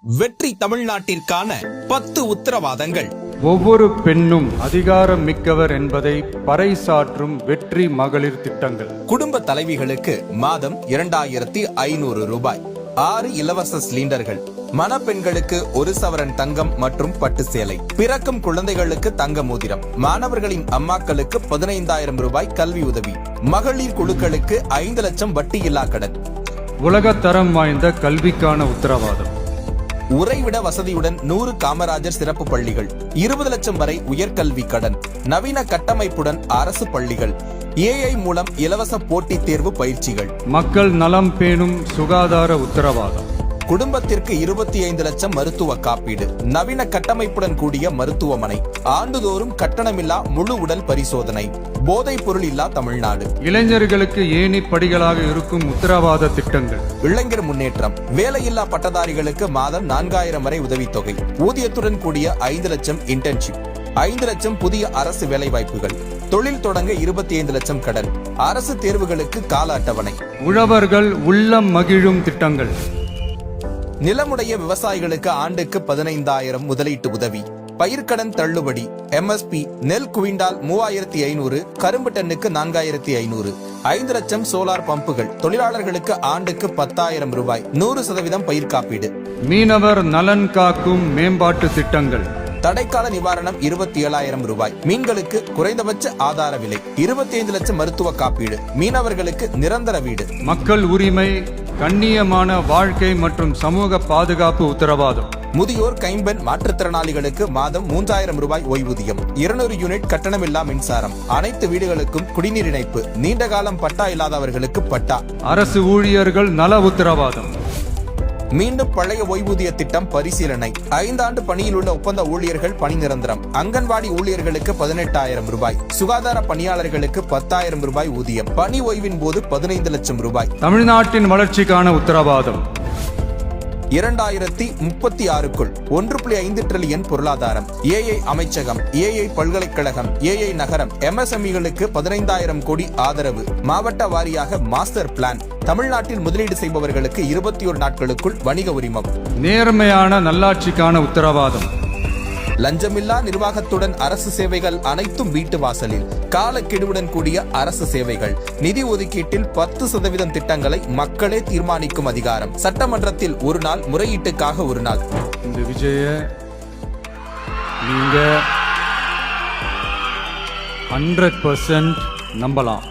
வெற்றி தமிழ்நாட்டிற்கான 10 உத்தரவாதங்கள். ஒவ்வொரு பெண்ணும் அதிகாரம் மிக்கவர் என்பதை பறைசாற்றும் வெற்றி மகளிர் திட்டங்கள். குடும்ப தலைவிகளுக்கு மாதம் 2500 ரூபாய். 6 இலவச சிலிண்டர்கள். மணப்பெண்களுக்கு 1 சவரன் தங்கம் மற்றும் பட்டு சேலை. பிறக்கும் குழந்தைகளுக்கு தங்க மோதிரம். மாணவர்களின் அம்மாக்களுக்கு 15,000 ரூபாய் கல்வி உதவி. மகளிர் குழுக்களுக்கு 5 லட்சம் வட்டியில்லா கடன். உலகத்தரம் வாய்ந்த கல்விக்கான உத்தரவாதம். உறைவிட வசதியுடன் 100 காமராஜர் சிறப்பு பள்ளிகள். 20 லட்சம் வரை உயர்கல்வி கடன். நவீன கட்டமைப்புடன் அரசு பள்ளிகள். AI மூலம் இலவச போட்டித் தேர்வு பயிற்சிகள். மக்கள் நலம் பேணும் சுகாதார உத்தரவாதம். குடும்பத்திற்கு 25 லட்சம் மருத்துவ காப்பீடு. நவீன கட்டமைப்புடன் கூடிய மருத்துவமனை. ஆண்டுதோறும் கட்டணமில்லா முழு உடல் பரிசோதனை. போதைப் பொருள் இல்லா தமிழ்நாடு. இளைஞர்களுக்கு ஏணி படிகளாக இருக்கும் உத்தரவாத திட்டங்கள். இளைஞர் முன்னேற்றம். வேலையில்லா பட்டதாரிகளுக்கு மாதம் 4000 வரை உதவித்தொகை. ஊதியத்துடன் கூடிய 5 லட்சம் இன்டர்ன்ஷிப். 5 லட்சம் புதிய அரசு வேலைவாய்ப்புகள். தொழில் தொடங்க 25 லட்சம் கடன். அரசு தேர்வுகளுக்கு கால அட்டவணை. உழவர்கள் உள்ளம் மகிழும் திட்டங்கள். நிலமுடைய விவசாயிகளுக்கு ஆண்டுக்கு 15,000 முதலீட்டு உதவி. பயிர்க்கடன் தள்ளுபடி. MSP நெல் குவிண்டால் 3500, கரும்பு டன்னுக்கு 4500. 5 லட்சம் சோலார் பம்புகள். தொழிலாளர்களுக்கு ஆண்டுக்கு 10,000 ரூபாய். 100% பயிர் காப்பீடு. மீனவர் நலன் காக்கும் மேம்பாட்டு திட்டங்கள். தடைக்கால நிவாரணம் 27,000 ரூபாய். மீன்களுக்கு குறைந்தபட்ச ஆதார விலை. 25 லட்சம் மருத்துவ காப்பீடு. மீனவர்களுக்கு நிரந்தர வீடு. மக்கள் உரிமை, கண்ணியமான வாழ்க்கை மற்றும் சமூக பாதுகாப்பு உத்தரவாதம். முதியோர், கைம்பெண், மாற்றுத்திறனாளிகளுக்கு மாதம் 3000 ரூபாய் ஓய்வூதியம். 200 யூனிட் கட்டணமில்லா மின்சாரம். அனைத்து வீடுகளுக்கும் குடிநீர் இணைப்பு. நீண்ட காலம் பட்டா இல்லாதவர்களுக்கு பட்டா. அரசு ஊழியர்கள் நல உத்தரவாதம். மீண்டும் பழைய ஓய்வூதிய திட்டம் பரிசீலனை. 5 ஆண்டு பணியில் உள்ள ஒப்பந்த ஊழியர்கள் பணி நிரந்தரம். அங்கன்வாடி ஊழியர்களுக்கு 18,000 ரூபாய். சுகாதார பணியாளர்களுக்கு 10,000 ரூபாய் ஊதியம். பணி ஓய்வின் போது 15 லட்சம் ரூபாய். தமிழ்நாட்டின் வளர்ச்சிக்கான உத்தரவாதம். 2036க்குள் 1.5 டிரில்லியன் பொருளாதாரம். AI அமைச்சகம், AI பல்கலைக்கழகம், AI நகரம். MSMEகளுக்கு 15,000 கோடி ஆதரவு. மாவட்ட வாரியாக மாஸ்டர் பிளான். தமிழ்நாட்டில் முதலீடு செய்பவர்களுக்கு 21 நாட்களுக்குள் வணிக உரிமம். நேர்மையான நல்லாட்சிக்கான உத்தரவாதம். லஞ்சமில்லா நிர்வாகத்துடன் அரசு சேவைகள் அனைத்தும் வீட்டு வாசலில். காலக்கெடுவுடன் கூடிய அரசு சேவைகள். நிதி ஒதுக்கீட்டில் 10% திட்டங்களை மக்களே தீர்மானிக்கும் அதிகாரம். சட்டமன்றத்தில் 1 நாள், முறையீட்டுக்காக 1 நாள். இந்த விஜய நீங்க 100% நம்பலாம்.